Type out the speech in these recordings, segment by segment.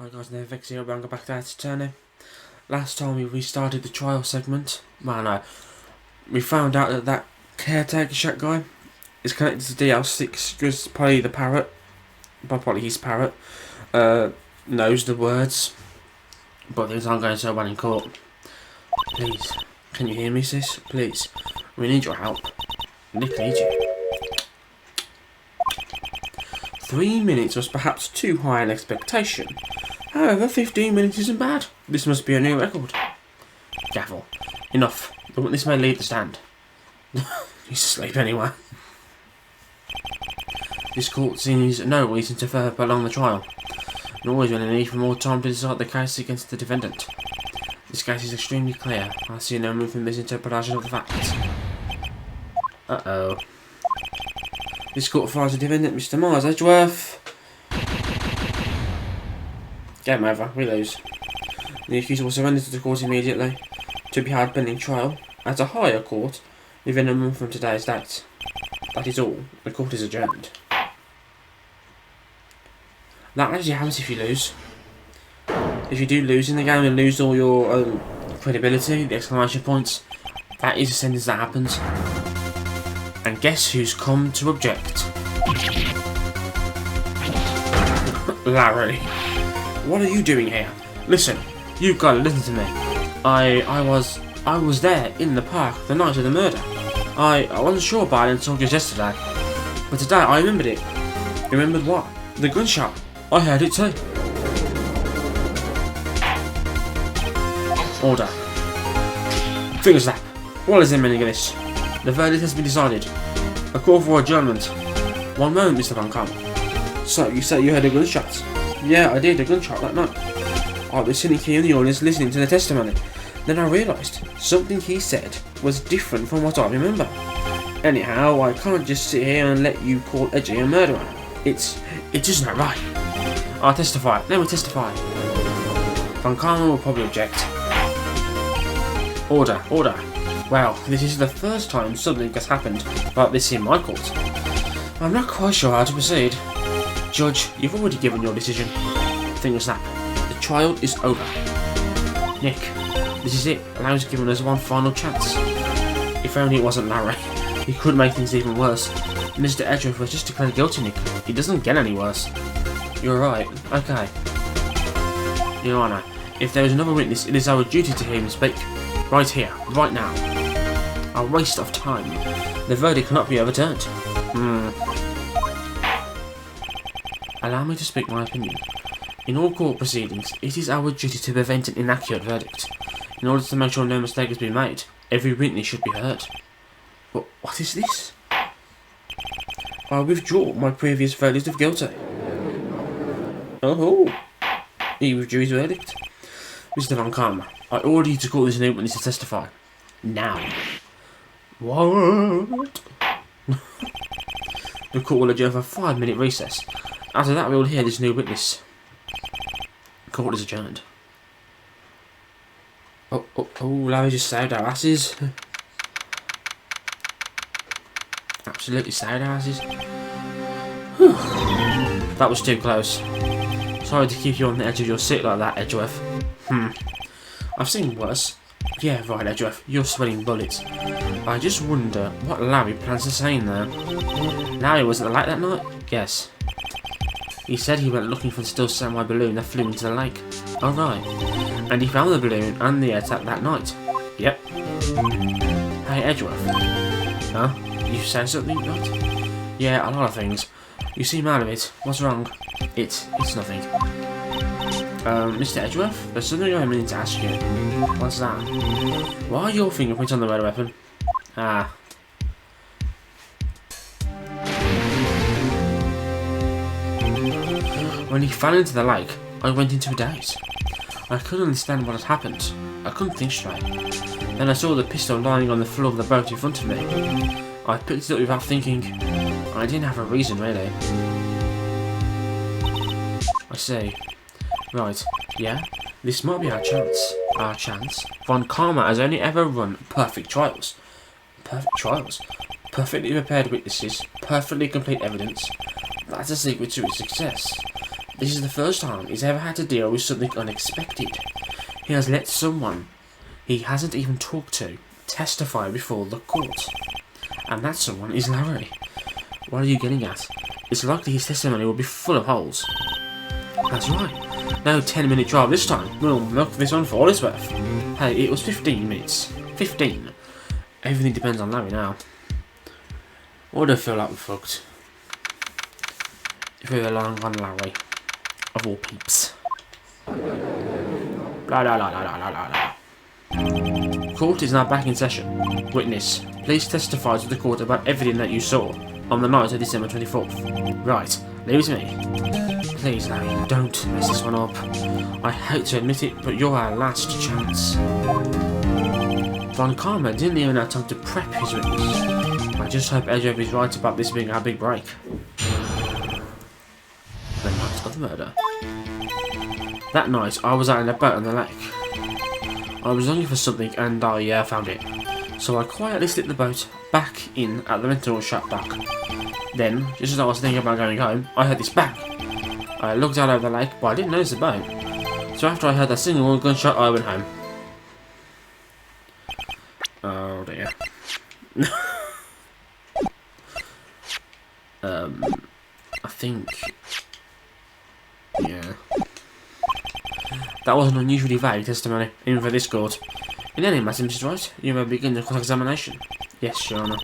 Hi guys, Nevex here, welcome back to Attorney. Last time we restarted the trial segment, we found out that that caretaker shack guy is connected to DL6 because probably the parrot, probably his parrot, knows the words, but things aren't going so well in court. Please, can you hear me, sis? Please, we need your help. Nick needs you. 3 minutes was perhaps too high an expectation. However, 15 minutes isn't bad. This must be a new record. Gavel. Enough. The witness may leave the stand. He's asleep anyway. This court sees no reason to further prolong the trial, nor is there any need for more time to decide the case against the defendant. This case is extremely clear. I see no room for misinterpretation of the facts. Uh-oh. This court finds the defendant, Mr. Myers, Edgeworth. Game over, we lose. The accused will surrender to the court immediately, to be held pending trial, at a higher court, within a month from today's date. That is all. The court is adjourned. That actually happens if you lose. If you do lose in the game and lose all your credibility, the exclamation points, that is a sentence that happens. And guess who's come to object? Larry. What are you doing here? Listen, you've got to listen to me. I was there in the park the night of the murder. I wasn't sure about it until just yesterday. But today I remembered it. Remembered what? The gunshot. I heard it too. Order. Finger snap. What is the meaning of this? The verdict has been decided. A call for adjournment. One moment, Mr. Van Kamp. So, you say you heard a gunshot? Yeah, I did, a gunshot that night. I was sitting here in the audience listening to the testimony. Then I realised something he said was different from what I remember. Anyhow, I can't just sit here and let you call Edgy a murderer. It's just not right. I'll testify. Let me testify. Van Kamp will probably object. Order. Well, this is the first time something has happened like this in my court. I'm not quite sure how to proceed. Judge, you've already given your decision. Finger snap. The trial is over. Nick, this is it. Larry's given us one final chance. If only it wasn't Larry. He could make things even worse. Mr. Edgeworth was just declared guilty, Nick. It doesn't get any worse. You're right. Okay. Your Honour, if there is another witness, it is our duty to hear him speak. Right here, right now. A waste of time. The verdict cannot be overturned. Allow me to speak my opinion. In all court proceedings, it is our duty to prevent an inaccurate verdict. In order to make sure no mistake has been made, every witness should be heard. But what is this? I withdraw my previous verdict of guilty. Oh, he withdrew his verdict. Mr. Van Kamp, I order you to call this new witness to testify. Now. What? The court will adjourn for a 5-minute recess. After that, we will hear this new witness. Court is adjourned. Oh, Larry just saved our asses. Absolutely saved our asses. That was too close. Sorry to keep you on the edge of your seat like that, Edgeworth. I've seen worse. Yeah, right, Edgeworth, you're sweating bullets. I just wonder what Larry plans to say in there. Larry was at the lake that night? Yes. He said he went looking for the still samurai balloon that flew into the lake. Oh right. And he found the balloon and the attack that night. Yep. Hey Edgeworth. Huh? You said something, right? Yeah, a lot of things. You seem out of it. What's wrong? It's nothing. Mr. Edgeworth, there's something I mean to ask you. What's that? Why are your fingerprints on the murder weapon? Ah. When he fell into the lake, I went into a daze. I couldn't understand what had happened. I couldn't think straight. Then I saw the pistol lying on the floor of the boat in front of me. I picked it up without thinking. I didn't have a reason, really. I see. Right, yeah? This might be our chance. Our chance? Von Karma has only ever run perfect trials. Perfect trials? Perfectly prepared witnesses. Perfectly complete evidence. That's the secret to its success. This is the first time he's ever had to deal with something unexpected. He has let someone he hasn't even talked to testify before the court. And that someone is Larry. What are you getting at? It's likely his testimony will be full of holes. That's right. No 10-minute drive this time. We'll knock this on for all it's worth. Hey, it was 15 minutes. 15. Everything depends on Larry now. What do I feel like we're fucked? If we're relying on Larry. Of all peeps. Blah blah blah blah blah blah. Court is now back in session. Witness, please testify to the court about everything that you saw on the night of December 24th. Right, leave it to me. Please, Larry, don't mess this one up. I hate to admit it, but you're our last chance. Von Karma didn't even have time to prep his witness. I just hope Edgeworth is right about this being our big break. The night of the murder. That night, I was out in a boat on the lake. I was looking for something and I found it. So I quietly slipped the boat back in at the rental shop back. Then, just as I was thinking about going home, I heard this bang. I looked out over the lake, but I didn't notice the boat. So after I heard that single gunshot, I went home. Oh dear. I think... yeah. That was an unusually vague testimony, even for this court. In any matter, Mrs. Wright, you may begin the cross-examination. Yes, Your Honour.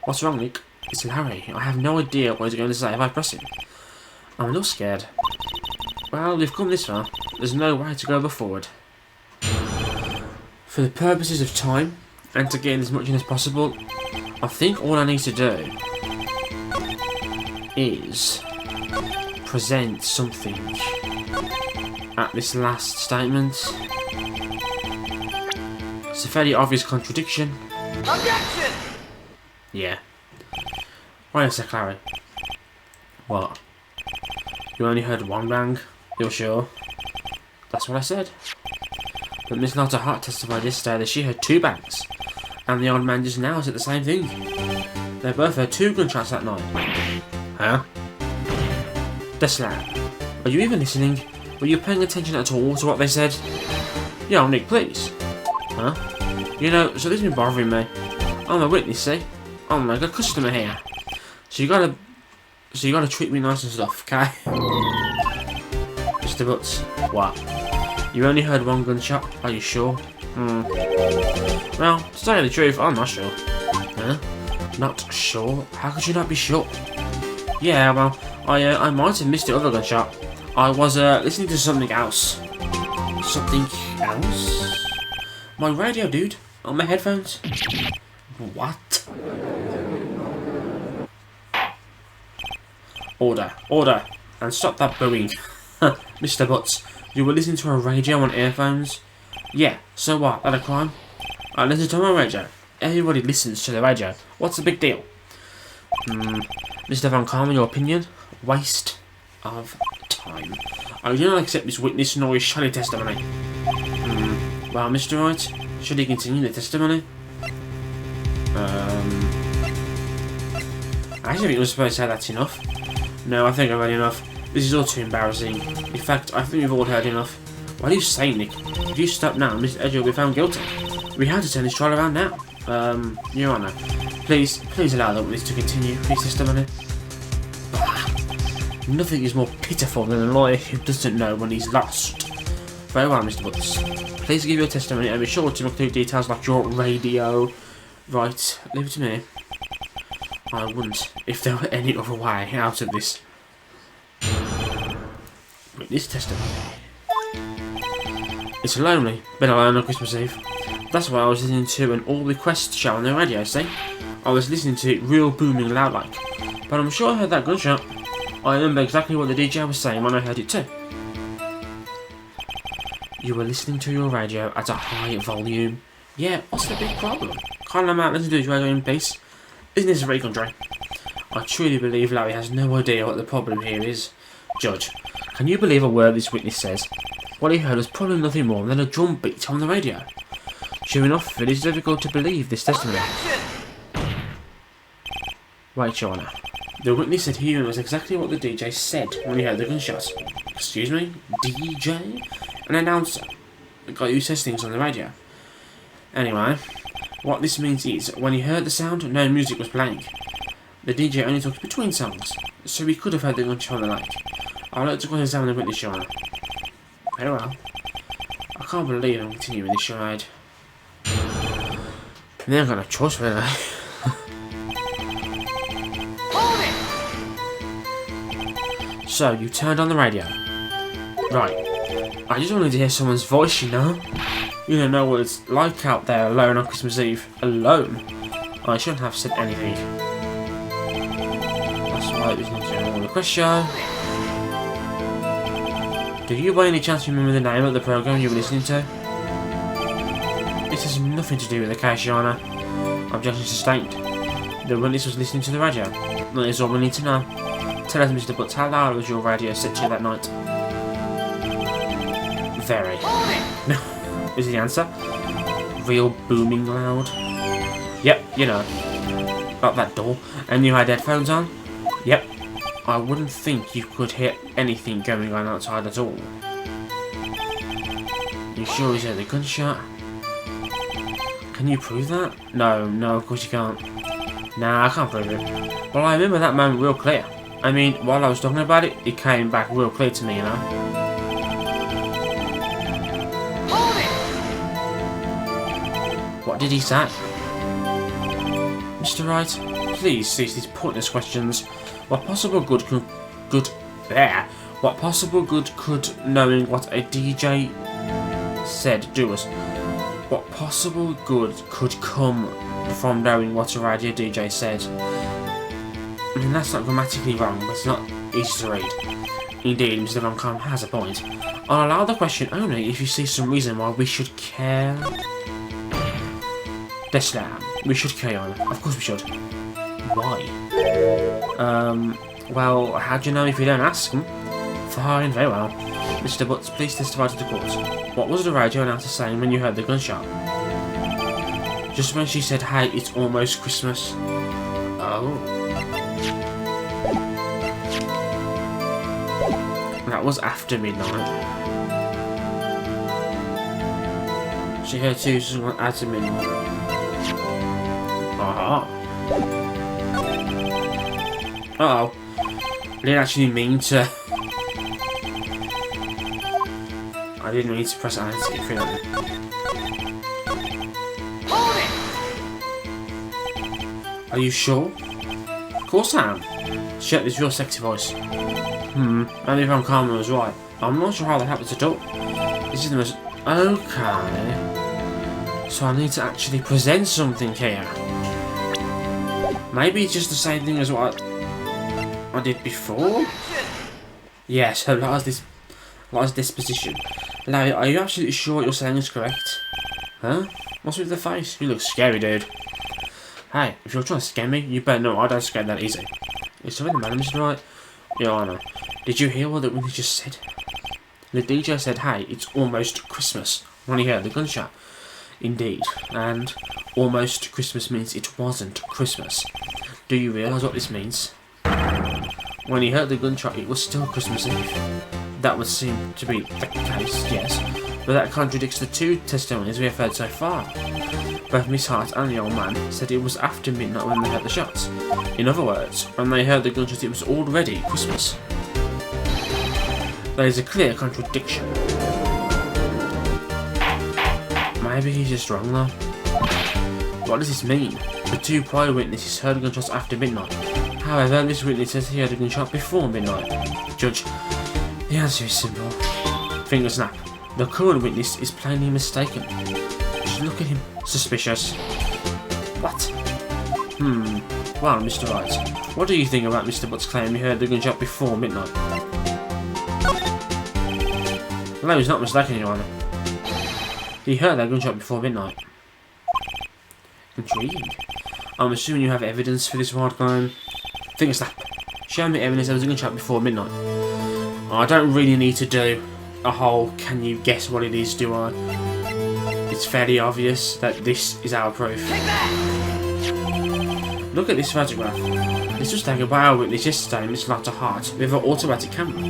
What's wrong, Nick? It's Larry. I have no idea what he's going to say if I press him. I'm a little scared. Well, we've come this far. There's no way to go but forward. For the purposes of time, and to gain as much in as possible, I think all I need to do is present something at this last statement. It's a fairly obvious contradiction. Objection! Yeah. Wait a sec, Larry. What? You only heard one bang? You're sure? That's what I said. But Miss Lotta Hart testified yesterday that she heard 2 bangs. And the old man just now said the same thing. They both heard 2 gunshots that night. Huh? Deslan, are you even listening? Were you paying attention at all to what they said? Yo, Nick, please. Huh? You know, so this has been bothering me. I'm a witness, see? I'm like a customer here. So you gotta treat me nice and stuff, okay? Mr. Butts, what? You only heard 1 gunshot, are you sure? Well, to tell you the truth, I'm not sure. Huh? Not sure? How could you not be sure? Yeah, well, I might have missed the other gunshot. I was listening to something else. Something else? My radio, dude. On my headphones. What? Order. Order. And stop that booing. Mr. Butts, you were listening to a radio on earphones? Yeah, so what? That a crime? I listen to my radio. Everybody listens to the radio. What's the big deal? Mr. Von Karma, your opinion? Waste of time. I do not accept this witness nor his shoddy testimony. Well, Mr. Wright, should he continue the testimony? I don't think we're supposed to say that's enough. No, I think I've heard enough. This is all too embarrassing. In fact, I think we've all heard enough. What are you saying, Nick? If you stop now, Mr. Edgeworth will be found guilty. We have to turn this trial around now. Your Honour, please allow the witness to continue his testimony. Nothing is more pitiful than a lawyer who doesn't know when he's lost. Very well, Mr. Butts. Please give your testimony and be sure to include details like your radio. Right, leave it to me. I wouldn't if there were any other way out of this. Witness testimony. It's lonely, being alone on Christmas Eve. That's why I was listening to an all request show on the radio, see? I was listening to it real booming loud like. But I'm sure I heard that gunshot. I remember exactly what the DJ was saying when I heard it too. You were listening to your radio at a high volume. Yeah, what's the big problem? Can't a man listen to his radio in peace? Isn't this a free country? I truly believe Larry has no idea what the problem here is. Judge, can you believe a word this witness says? What he heard was probably nothing more than a drum beat on the radio. Sure enough, it is difficult to believe this testimony. Wait, Your Honour. The witness said he remembers exactly what the DJ said when he heard the gunshot. Excuse me? DJ? An announcer. The guy who says things on the radio. Anyway, what this means is, when he heard the sound, no music was playing. The DJ only talked between songs, so he could have heard the gunshot on the lake. I'd like to go and examine the witness, Your Honour. Very well. I can't believe I'm continuing this charade. They ain't got no choice, really. So, you turned on the radio. Right. I just wanted to hear someone's voice, you know? You don't know what it's like out there alone on Christmas Eve. Alone? I shouldn't have said anything. That's right, this is not the Quest Show. Do you by any chance remember the name of the programme you were listening to? This has nothing to do with the case, Your Honour. Objection sustained. The witness was listening to the radio. That is all we need to know. Tell us, Mr. Butts, how loud was your radio set to that night? Very. No, is the answer. Real booming loud. Yep, you know. Like that door. And you had headphones on? Yep. I wouldn't think you could hear anything going on outside at all. You sure he's heard the gunshot? Can you prove that? No, of course you can't. Nah, I can't prove it. Well, I remember that moment real clear. I mean, while I was talking about it, it came back real clear to me, you know? What did he say? Mr. Wright, please cease these pointless questions. What possible good could knowing what a DJ said do us? What possible good could come from knowing what a radio DJ said? I mean, that's not grammatically wrong, but it's not easy to read. Indeed, Mr. Roncom has a point. I'll allow the question only if you see some reason why we should care. Deslam, we should carry on. Of course we should. Why? Well, how do you know if you don't ask them? Fine, very well. Mr. Butts, please testify to the court. What was the radio announcer saying when you heard the gunshot? Just when she said, hey, it's almost Christmas. Oh. That was after midnight. She heard two someone at midnight. Uh-huh. Uh-oh. I didn't actually mean to... I didn't mean to press I to get through that. Are you sure? Of course I am. Shut this real sexy voice. Maybe if I'm calm was right. I'm not sure how that happens at all. This is the most... Okay. So I need to actually present something here. Maybe it's just the same thing as what I did before? Yes, so Lars' disposition. Larry, are you absolutely sure what you're saying is correct? Huh? What's with the face? You look scary, dude. Hey, if you're trying to scare me, you better know I don't scare that easy. Is something the matter, Mr. Wright? Your Honour, did you hear what the witness just said? The DJ said, hey, it's almost Christmas, when he heard the gunshot. Indeed, and almost Christmas means it wasn't Christmas. Do you realise what this means? When he heard the gunshot, it was still Christmas Eve. That would seem to be the case, yes, but that contradicts the two testimonies we have heard so far. Both Miss Hart and the old man said it was after midnight when they heard the shots. In other words, when they heard the gunshot, it was already Christmas. There is a clear contradiction. Maybe he's just wrong though. What does this mean? The two prior witnesses heard gunshots after midnight. However, this witness says he heard a gunshot before midnight. Judge, the answer is simple. Finger snap. The current witness is plainly mistaken. Just look at him. Suspicious. What? Well, Mr. Wright, what do you think about Mr. Butt's claim he heard the gunshot before midnight? No, he's not mistaken, Your Honour. He heard that gunshot before midnight. Intriguing. I'm assuming you have evidence for this wild claim. Finger snap. Show me evidence there was a gunshot before midnight. I don't really need to do a whole can you guess what it is, do I? It's fairly obvious that this is our proof. Look at this photograph. This was taken by our witness yesterday, Miss Lotta Hart, with her automatic camera.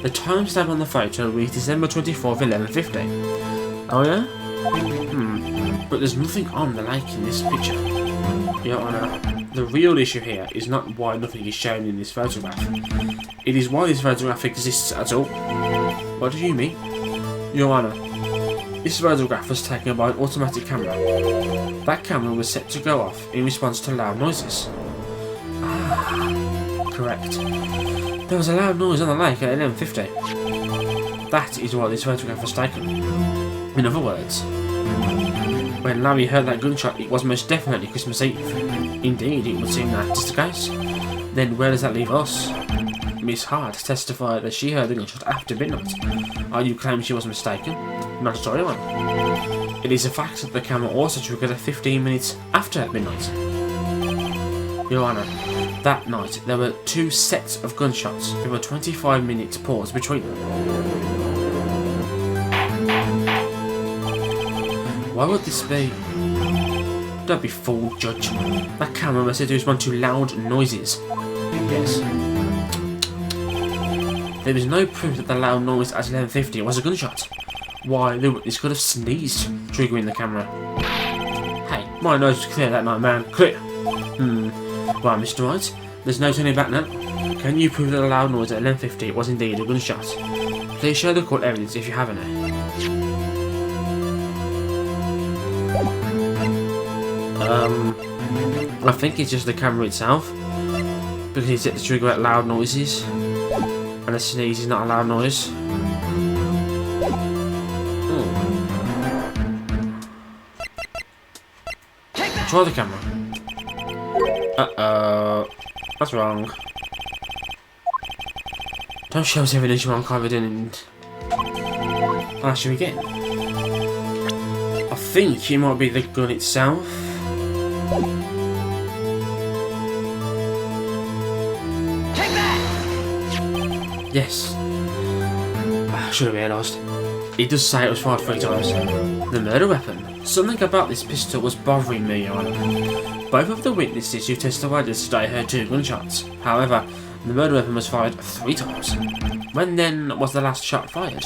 The timestamp on the photo reads December 24th, 11:50. Oh yeah? But there's nothing on the lake in this picture. Your Honour, the real issue here is not why nothing is shown in this photograph. It is why this photograph exists at all. What do you mean? Your Honour, this photograph was taken by an automatic camera. That camera was set to go off in response to loud noises. Ah, correct. There was a loud noise on the lake at 11:50. That is why this photograph was taken. In other words, when Larry heard that gunshot, it was most definitely Christmas Eve. Indeed, it would seem that is the case. Then where does that leave us? Miss Hart testified that she heard the gunshot after midnight. Are you claiming she was mistaken? Not at all, Your Honour. It is a fact that the camera also triggered at 15 minutes after midnight. Your Honour, that night there were 2 sets of gunshots with a 25-minute pause between them. Why would this be? Don't be fooled, Judge. That camera was said to respond to loud noises. Yes. There is no proof that the loud noise at 11:50 was a gunshot. Why, the witness could have sneezed, triggering the camera. Hey, my nose was clear that night, man. Clear. Well, Mr. Wright, there's no turning back now. Can you prove that the loud noise at 11:50 was indeed a gunshot? Please show the court evidence if you have any. I think it's just the camera itself, because it's set to trigger at loud noises, and a sneeze is not a loud noise. Try the camera. Uh-oh. That's wrong. Don't show us evidence you aren't covered in and... I'll ask you again. I think it might be the gun itself. Yes. I should have realised. It does say it was fired 3 times. The murder weapon. Something about this pistol was bothering me, Your Honour. Both of the witnesses who testified yesterday heard 2 gunshots. However, the murder weapon was fired 3 times. When then was the last shot fired?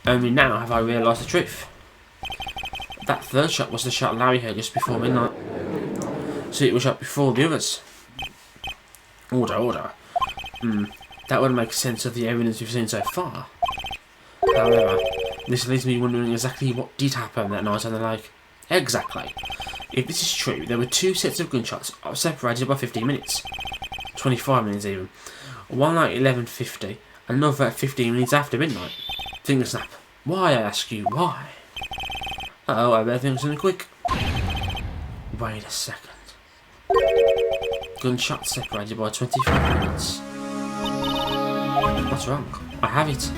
Only now have I realised the truth. That 3rd shot was the shot Larry heard just before midnight. So it was shot before the others. Order. That would make sense of the evidence we've seen so far. However, this leaves me wondering exactly what did happen that night on the lake. Exactly. If this is true, there were 2 sets of gunshots separated by 15 minutes. 25 minutes even. One at 11:50, another at 15 minutes after midnight. Finger snap. Why, I ask you, why? Uh-oh, I better think something quick. Wait a second. Gunshots separated by 25 minutes. What's wrong? I have it.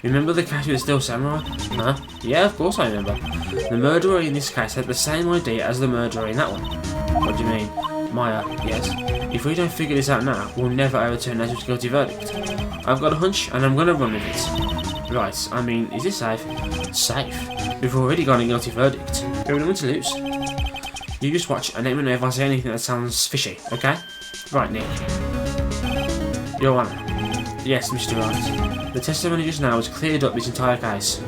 Remember the case with the Steel Samurai? Huh? Yeah, of course I remember. The murderer in this case had the same idea as the murderer in that one. What do you mean? Maya, yes. If we don't figure this out now, we'll never overturn Edgeworth's guilty verdict. I've got a hunch, and I'm gonna run with it. Right, I mean, is it safe? Safe? We've already got a guilty verdict. We've nothing to lose. You just watch, and let me know if I say anything that sounds fishy, okay? Right, Nick. Your Honour. Yes, Mr. Wright. The testimony just now has cleared up this entire case.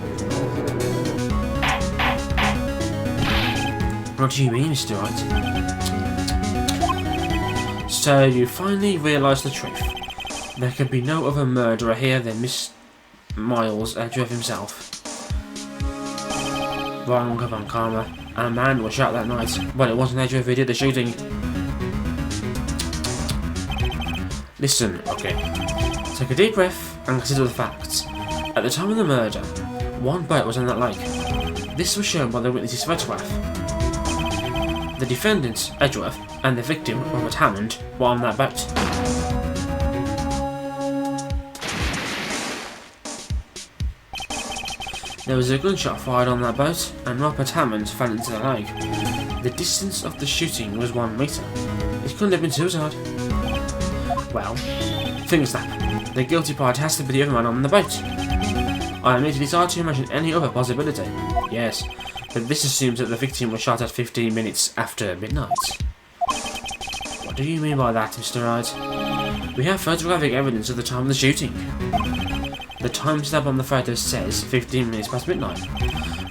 What do you mean, Mr. Wright? So you finally realise the truth. There could be no other murderer here than Miss Miles Edgeworth himself. Wrong, Van Karma. And a man was shot that night. But it wasn't Edgeworth who did the shooting. Listen, okay. Take a deep breath and consider the facts. At the time of the murder, 1 boat was on that lake. This was shown by the witness's photograph. The defendant, Edgeworth, and the victim, Robert Hammond, were on that boat. There was a gunshot fired on that boat, and Robert Hammond fell into the lake. The distance of the shooting was 1 metre. It couldn't have been suicide. Well, finger snap. The guilty party has to be the other man on the boat. I admit it is hard to imagine any other possibility. Yes, but this assumes that the victim was shot at 15 minutes after midnight. What What do you mean by that, Mr. Wright? We have photographic evidence of the time of the shooting. The timestamp on the photo says 15 minutes past midnight,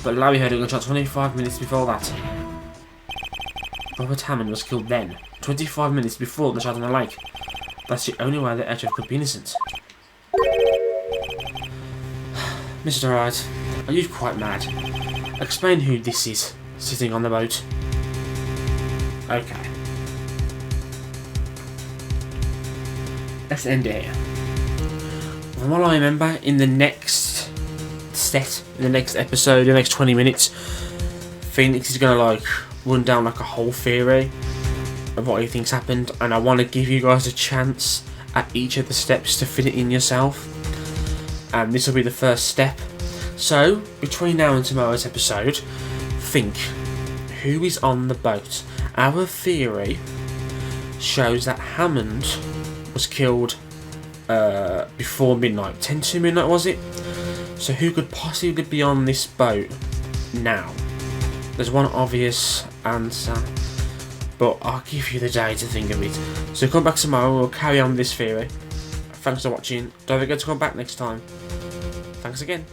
but Larry heard a gunshot 25 minutes before that. Robert Hammond was killed then, 25 minutes before the shot on the lake. That's the only way that Edgeworth could be innocent. Mr. Wright, are you quite mad? Explain who this is, sitting on the boat. Okay. Let's end it here. From what I remember, in the next episode, the next 20 minutes, Phoenix is gonna like run down like a whole theory of what he thinks happened, and I want to give you guys a chance at each of the steps to fit it in yourself. And this will be the first step. So between now and tomorrow's episode, think who is on the boat. Our theory shows that Hammond was killed before midnight. 10 to midnight, was it? So who could possibly be on this boat now? There's one obvious answer, but I'll give you the day to think of it. So come back tomorrow, we'll carry on this theory. Thanks for watching. Don't forget to come back next time. Thanks again.